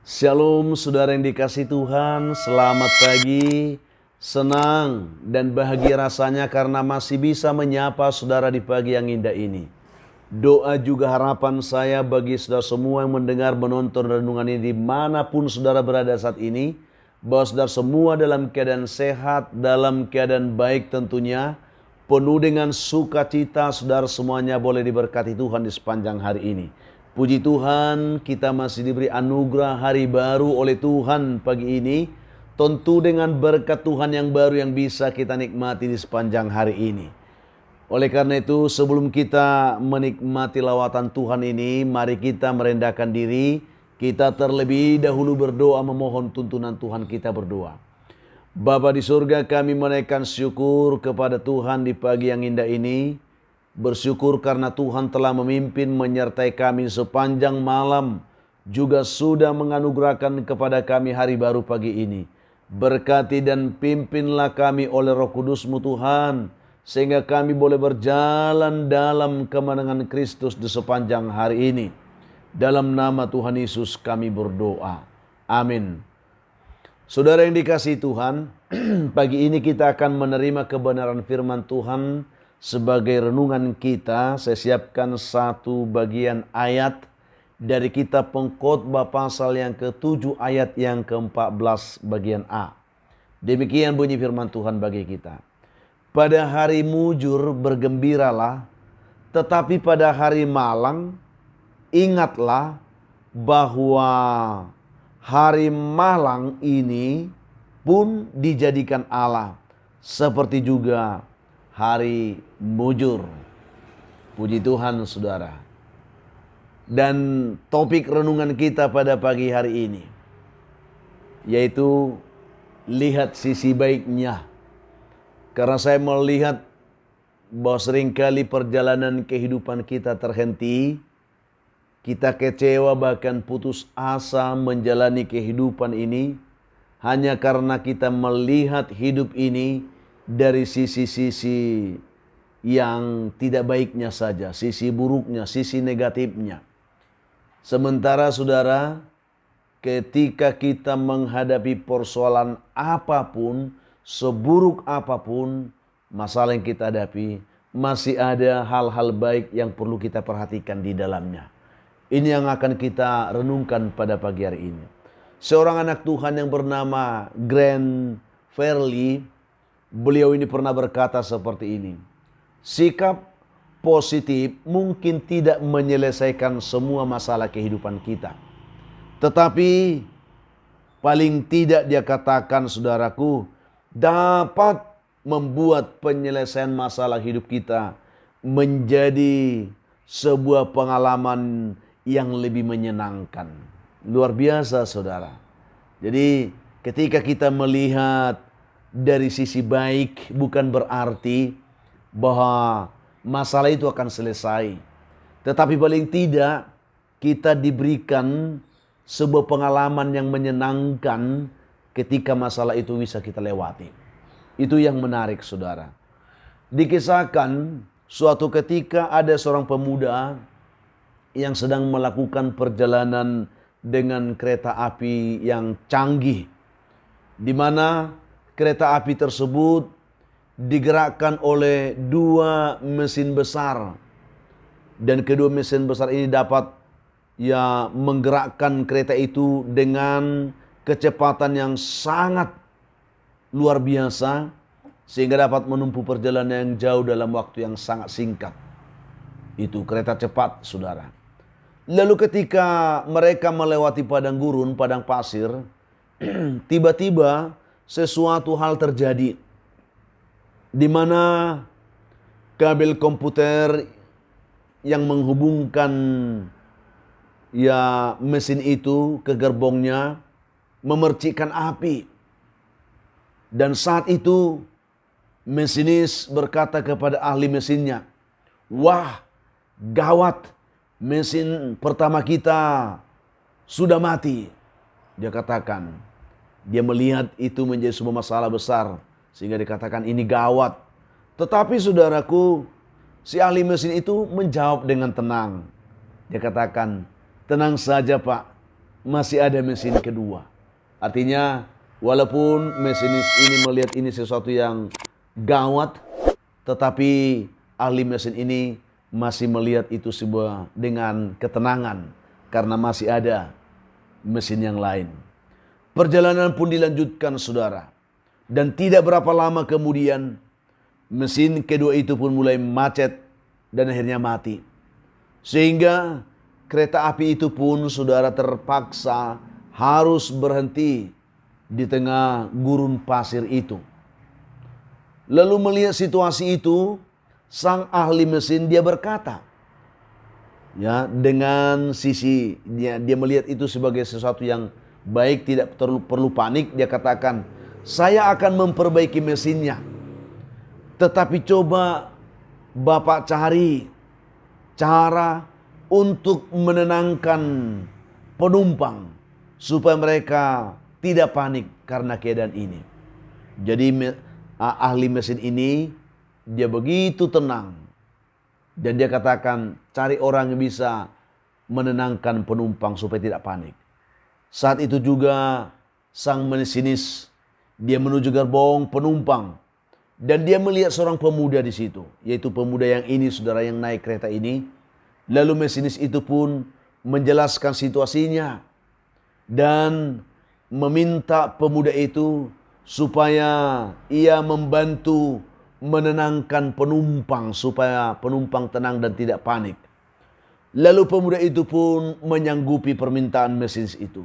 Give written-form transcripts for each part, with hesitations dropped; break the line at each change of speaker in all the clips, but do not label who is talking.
Shalom saudara yang dikasihi Tuhan, selamat pagi. Senang dan bahagia rasanya karena masih bisa menyapa saudara di pagi yang indah ini. Doa juga harapan saya bagi saudara semua yang mendengar, menonton renungan ini dimanapun saudara berada saat ini, bahwa saudara semua dalam keadaan sehat, dalam keadaan baik tentunya, penuh dengan sukacita. Saudara semuanya boleh diberkati Tuhan di sepanjang hari ini. Puji Tuhan, kita masih diberi anugerah hari baru oleh Tuhan pagi ini. Tentu dengan berkat Tuhan yang baru yang bisa kita nikmati di sepanjang hari ini. Oleh karena itu, sebelum kita menikmati lawatan Tuhan ini, mari kita merendahkan diri. Kita terlebih dahulu berdoa memohon tuntunan Tuhan. Kita berdoa. Bapa di surga, kami menaikkan syukur kepada Tuhan di pagi yang indah ini. Bersyukur karena Tuhan telah memimpin menyertai kami sepanjang malam. Juga sudah menganugerahkan kepada kami hari baru pagi ini. Berkati dan pimpinlah kami oleh Roh Kudus-Mu Tuhan, sehingga kami boleh berjalan dalam kemenangan Kristus di sepanjang hari ini. Dalam nama Tuhan Yesus kami berdoa. Amin. Saudara yang dikasihi Tuhan, pagi ini kita akan menerima kebenaran firman Tuhan sebagai renungan kita. Saya siapkan satu bagian ayat dari kitab Pengkhotbah pasal yang ke-7 ayat yang ke-14 bagian A. Demikian bunyi firman Tuhan bagi kita. Pada hari mujur bergembiralah, tetapi pada hari malang ingatlah bahwa hari malang ini pun dijadikan Allah, seperti juga hari mujur. Puji Tuhan saudara. Dan topik renungan kita pada pagi hari ini yaitu lihat sisi baiknya. Karena saya melihat bahwa seringkali perjalanan kehidupan kita terhenti. Kita kecewa bahkan putus asa menjalani kehidupan ini hanya karena kita melihat hidup ini dari sisi-sisi yang tidak baiknya saja, sisi buruknya, sisi negatifnya. Sementara saudara, ketika kita menghadapi persoalan apapun, seburuk apapun masalah yang kita hadapi, masih ada hal-hal baik yang perlu kita perhatikan di dalamnya. Ini yang akan kita renungkan pada pagi hari ini. Seorang anak Tuhan yang bernama Grant Fairley, beliau ini pernah berkata seperti ini. Sikap positif mungkin tidak menyelesaikan semua masalah kehidupan kita. Tetapi paling tidak dia katakan saudaraku, dapat membuat penyelesaian masalah hidup kita menjadi sebuah pengalaman yang lebih menyenangkan. Luar biasa saudara. Jadi ketika kita melihat dari sisi baik, bukan berarti bahwa masalah itu akan selesai. Tetapi paling tidak kita diberikan sebuah pengalaman yang menyenangkan ketika masalah itu bisa kita lewati. Itu yang menarik saudara. Dikisahkan suatu ketika ada seorang pemuda yang sedang melakukan perjalanan dengan kereta api yang canggih, di mana kereta api tersebut digerakkan oleh dua mesin besar, dan kedua mesin besar ini dapat menggerakkan kereta itu dengan kecepatan yang sangat luar biasa, sehingga dapat menempuh perjalanan yang jauh dalam waktu yang sangat singkat. Itu kereta cepat saudara. Lalu ketika mereka melewati padang gurun, padang pasir, tiba-tiba sesuatu hal terjadi, di mana kabel komputer yang menghubungkan mesin itu ke gerbongnya memercikkan api. Dan saat itu masinis berkata kepada ahli mesinnya, "Wah, gawat, mesin pertama kita sudah mati." Dia katakan, dia melihat itu menjadi sebuah masalah besar, sehingga dikatakan ini gawat. Tetapi saudaraku, si ahli mesin itu menjawab dengan tenang. Dia katakan, "Tenang saja Pak, masih ada mesin kedua. Artinya walaupun mesinis ini melihat ini sesuatu yang gawat, tetapi ahli mesin ini masih melihat itu sebuah dengan ketenangan karena masih ada mesin yang lain. Perjalanan pun dilanjutkan, saudara. Dan tidak berapa lama kemudian mesin kedua itu pun mulai macet dan akhirnya mati. Sehingga kereta api itu pun, saudara, terpaksa harus berhenti di tengah gurun pasir itu. Lalu melihat situasi itu, sang ahli mesin dia berkata, ya, dengan sisi dia melihat itu sebagai sesuatu yang baik, tidak perlu panik. Dia katakan, saya akan memperbaiki mesinnya, tetapi coba Bapak cari cara untuk menenangkan penumpang supaya mereka tidak panik karena keadaan ini. Jadi ahli mesin ini dia begitu tenang dan dia katakan, cari orang yang bisa menenangkan penumpang supaya tidak panik. Saat itu juga sang masinis dia menuju gerbong penumpang dan dia melihat seorang pemuda di situ, yaitu pemuda yang ini, saudara, yang naik kereta ini. Lalu masinis itu pun menjelaskan situasinya dan meminta pemuda itu supaya ia membantu menenangkan penumpang supaya penumpang tenang dan tidak panik. Lalu pemuda itu pun menyanggupi permintaan masinis itu.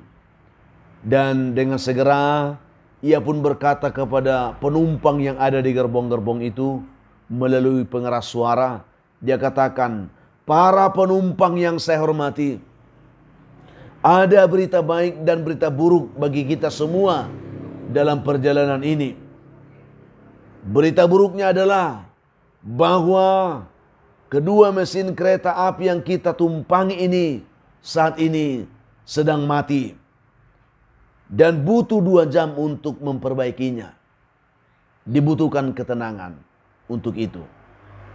Dan dengan segera ia pun berkata kepada penumpang yang ada di gerbong-gerbong itu melalui pengeras suara. Dia katakan, para penumpang yang saya hormati, ada berita baik dan berita buruk bagi kita semua dalam perjalanan ini. Berita buruknya adalah bahwa kedua mesin kereta api yang kita tumpangi ini saat ini sedang mati dan butuh 2 jam untuk memperbaikinya. Dibutuhkan ketenangan untuk itu.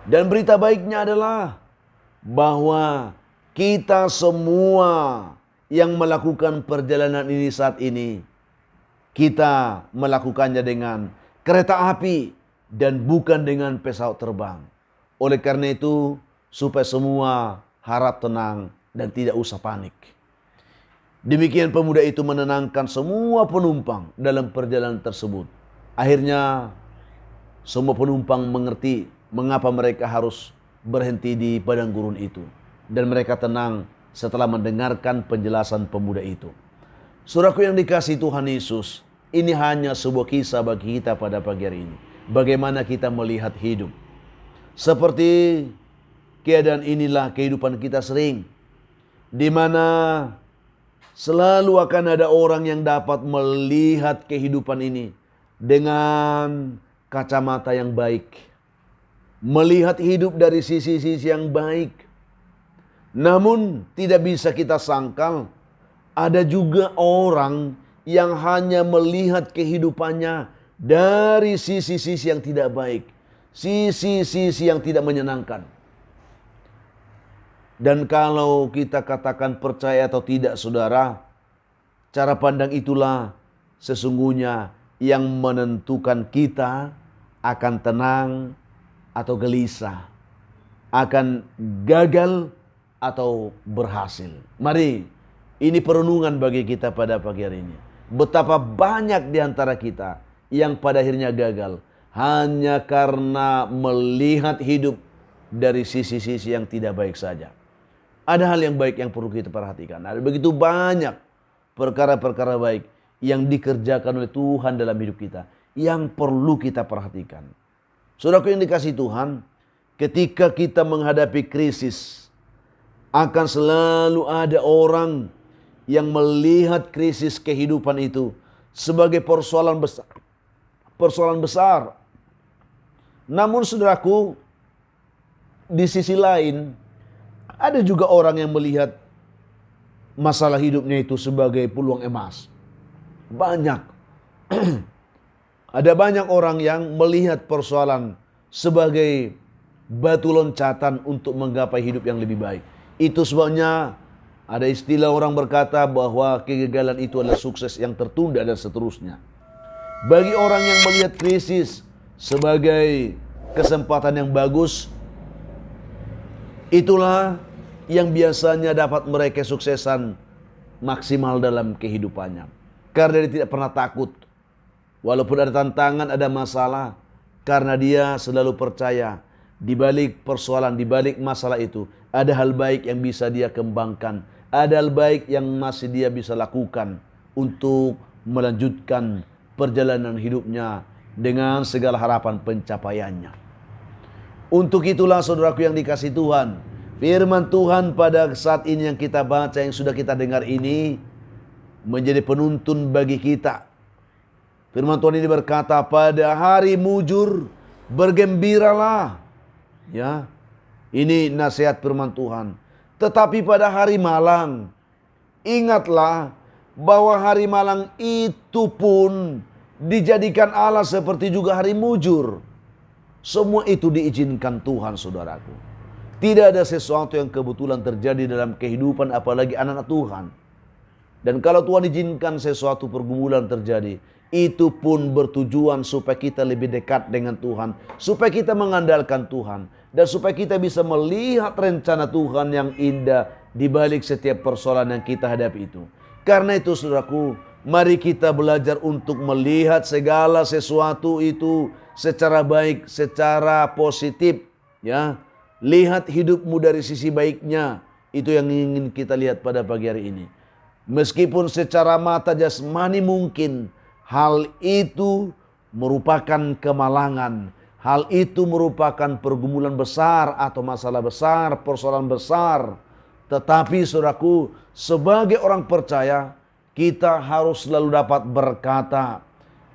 Dan berita baiknya adalah bahwa kita semua yang melakukan perjalanan ini saat ini, kita melakukannya dengan kereta api dan bukan dengan pesawat terbang. Oleh karena itu, supaya semua harap tenang dan tidak usah panik. Demikian pemuda itu menenangkan semua penumpang dalam perjalanan tersebut. Akhirnya semua penumpang mengerti mengapa mereka harus berhenti di padang gurun itu. Dan mereka tenang setelah mendengarkan penjelasan pemuda itu. Saudaraku yang dikasihi Tuhan Yesus, ini hanya sebuah kisah bagi kita pada pagi hari ini. Bagaimana kita melihat hidup. Seperti keadaan inilah kehidupan kita sering. Di mana selalu akan ada orang yang dapat melihat kehidupan ini dengan kacamata yang baik. Melihat hidup dari sisi-sisi yang baik. Namun tidak bisa kita sangkal, ada juga orang yang hanya melihat kehidupannya dari sisi-sisi yang tidak baik. Sisi-sisi yang tidak menyenangkan. Dan kalau kita katakan percaya atau tidak, saudara, cara pandang itulah sesungguhnya yang menentukan kita akan tenang atau gelisah, akan gagal atau berhasil. Mari, ini perenungan bagi kita pada pagi hari ini. Betapa banyak di antara kita yang pada akhirnya gagal hanya karena melihat hidup dari sisi-sisi yang tidak baik saja. Ada hal yang baik yang perlu kita perhatikan. Ada begitu banyak perkara-perkara baik yang dikerjakan oleh Tuhan dalam hidup kita yang perlu kita perhatikan. Saudaraku yang dikasihi Tuhan, ketika kita menghadapi krisis, akan selalu ada orang yang melihat krisis kehidupan itu sebagai persoalan besar. Persoalan besar. Namun saudaraku, di sisi lain, ada juga orang yang melihat masalah hidupnya itu sebagai peluang emas. Banyak. Ada banyak orang yang melihat persoalan sebagai batu loncatan untuk menggapai hidup yang lebih baik. Itu sebabnya Ada istilah orang berkata bahwa kegagalan itu adalah sukses yang tertunda dan seterusnya. Bagi orang yang melihat krisis sebagai kesempatan yang bagus, itulah yang biasanya dapat meraih kesuksesan maksimal dalam kehidupannya. Karena dia tidak pernah takut. Walaupun ada tantangan, ada masalah. Karena dia selalu percaya di balik persoalan, di balik masalah itu, ada hal baik yang bisa dia kembangkan. Ada hal baik yang masih dia bisa lakukan untuk melanjutkan perjalanan hidupnya dengan segala harapan pencapaiannya. Untuk itulah saudaraku yang dikasihi Tuhan, firman Tuhan pada saat ini yang kita baca, yang sudah kita dengar ini, menjadi penuntun bagi kita. Firman Tuhan ini berkata, pada hari mujur bergembiralah. Ya, ini nasihat firman Tuhan. Tetapi pada hari malang, ingatlah bahwa hari malang itu pun dijadikan Allah seperti juga hari mujur. Semua itu diizinkan Tuhan, saudaraku. Tidak ada sesuatu yang kebetulan terjadi dalam kehidupan, apalagi anak-anak Tuhan. Dan kalau Tuhan izinkan sesuatu pergumulan terjadi, itu pun bertujuan supaya kita lebih dekat dengan Tuhan, supaya kita mengandalkan Tuhan, dan supaya kita bisa melihat rencana Tuhan yang indah di balik setiap persoalan yang kita hadapi itu. Karena itu saudaraku, mari kita belajar untuk melihat segala sesuatu itu secara baik, secara positif, ya. Lihat hidupmu dari sisi baiknya. Itu yang ingin kita lihat pada pagi hari ini. Meskipun secara mata jasmani mungkin hal itu merupakan kemalangan, hal itu merupakan pergumulan besar atau masalah besar, persoalan besar. Tetapi saudaraku, sebagai orang percaya, kita harus selalu dapat berkata,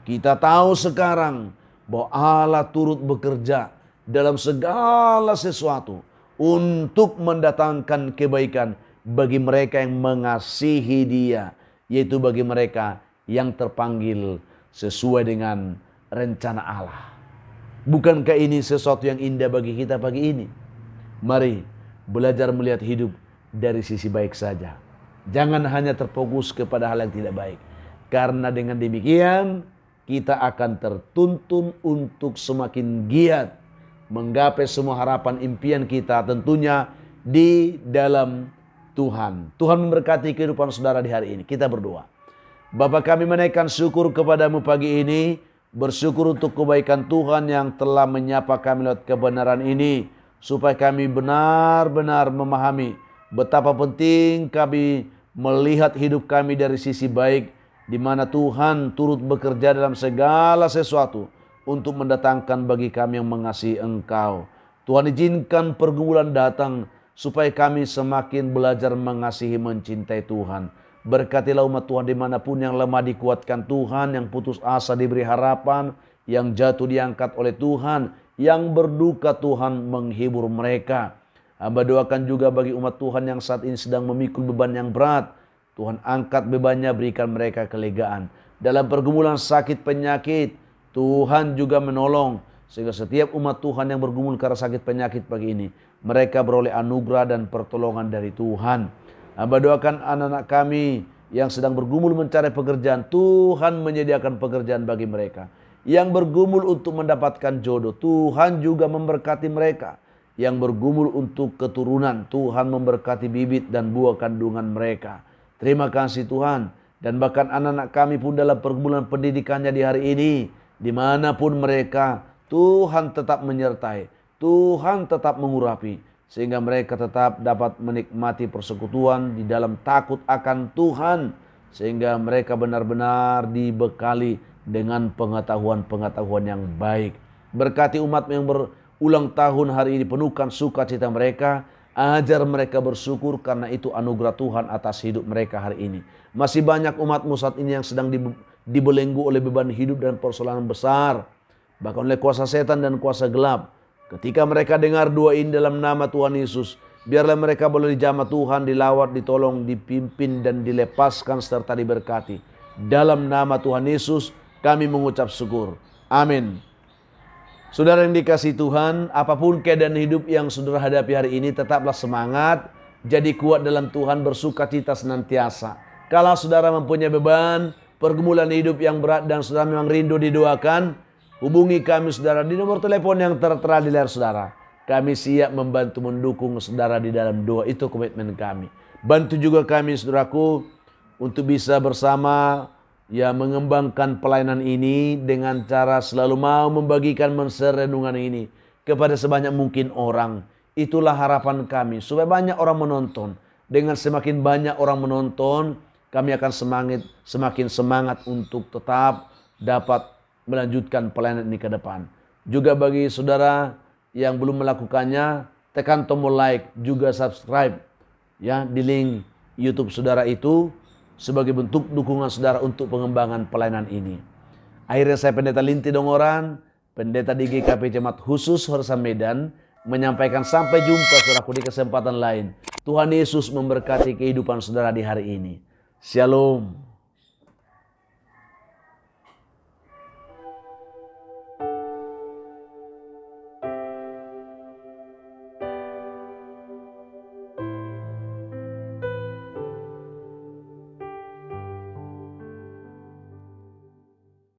kita tahu sekarang bahwa Allah turut bekerja dalam segala sesuatu untuk mendatangkan kebaikan bagi mereka yang mengasihi Dia, yaitu bagi mereka yang terpanggil sesuai dengan rencana Allah. Bukankah ini sesuatu yang indah bagi kita pagi ini? Mari belajar melihat hidup dari sisi baik saja. Jangan hanya terfokus kepada hal yang tidak baik. Karena dengan demikian kita akan tertuntun untuk semakin giat menggapai semua harapan impian kita, tentunya di dalam Tuhan. Tuhan memberkati kehidupan saudara di hari ini. Kita berdoa. Bapa, kami menaikkan syukur kepadamu pagi ini. Bersyukur untuk kebaikan Tuhan yang telah menyapa kami lewat kebenaran ini. Supaya kami benar-benar memahami betapa penting kami melihat hidup kami dari sisi baik, di mana Tuhan turut bekerja dalam segala sesuatu untuk mendatangkan bagi kami yang mengasihi Engkau. Tuhan izinkan pergumulan datang supaya kami semakin belajar mengasihi, mencintai Tuhan. Berkatilah umat Tuhan dimanapun yang lemah dikuatkan Tuhan, yang putus asa diberi harapan, yang jatuh diangkat oleh Tuhan, yang berduka Tuhan menghibur mereka. Hamba doakan juga bagi umat Tuhan yang saat ini sedang memikul beban yang berat. Tuhan angkat bebannya, berikan mereka kelegaan. Dalam pergumulan sakit penyakit, Tuhan juga menolong. Sehingga setiap umat Tuhan yang bergumul karena sakit penyakit pagi ini, mereka beroleh anugerah dan pertolongan dari Tuhan. Hamba doakan anak-anak kami yang sedang bergumul mencari pekerjaan, Tuhan menyediakan pekerjaan bagi mereka. Yang bergumul untuk mendapatkan jodoh, Tuhan juga memberkati mereka. Yang bergumul untuk keturunan, Tuhan memberkati bibit dan buah kandungan mereka. Terima kasih Tuhan. Dan bahkan anak-anak kami pun dalam pergumulan pendidikannya di hari ini, dimanapun mereka, Tuhan tetap menyertai, Tuhan tetap mengurapi, sehingga mereka tetap dapat menikmati persekutuan di dalam takut akan Tuhan, sehingga mereka benar-benar dibekali dengan pengetahuan-pengetahuan yang baik. Berkati umat yang berulang tahun hari ini, penuhkan sukacita mereka, ajar mereka bersyukur karena itu anugerah Tuhan atas hidup mereka hari ini. Masih banyak umatmu saat ini yang sedang dibelenggu oleh beban hidup dan persoalan besar, bahkan oleh kuasa setan dan kuasa gelap. Ketika mereka dengar doa ini dalam nama Tuhan Yesus, biarlah mereka boleh dijamah Tuhan, dilawat, ditolong, dipimpin, dan dilepaskan serta diberkati. Dalam nama Tuhan Yesus kami mengucap syukur. Amin. Saudara yang dikasihi Tuhan, apapun keadaan hidup yang saudara hadapi hari ini, tetaplah semangat jadi kuat dalam Tuhan, bersuka cita senantiasa. Kalau saudara mempunyai beban, pergumulan hidup yang berat dan saudara memang rindu didoakan, hubungi kami saudara di nomor telepon yang tertera di layar saudara. Kami siap membantu mendukung saudara di dalam doa, itu komitmen kami. Bantu juga kami saudaraku untuk bisa bersama ya mengembangkan pelayanan ini dengan cara selalu mau membagikan renungan ini kepada sebanyak mungkin orang. Itulah harapan kami supaya banyak orang menonton. Dengan semakin banyak orang menonton, kami akan semakin semangat untuk tetap dapat melanjutkan pelayanan ini ke depan. Juga bagi saudara yang belum melakukannya, tekan tombol like, juga subscribe ya di link YouTube saudara itu sebagai bentuk dukungan saudara untuk pengembangan pelayanan ini. Akhirnya saya Pendeta Linti Dongoran, pendeta di GKP Jemaat Khusus Horsa Medan, menyampaikan sampai jumpa saudaraku di kesempatan lain. Tuhan Yesus memberkati kehidupan saudara di hari ini. Shalom.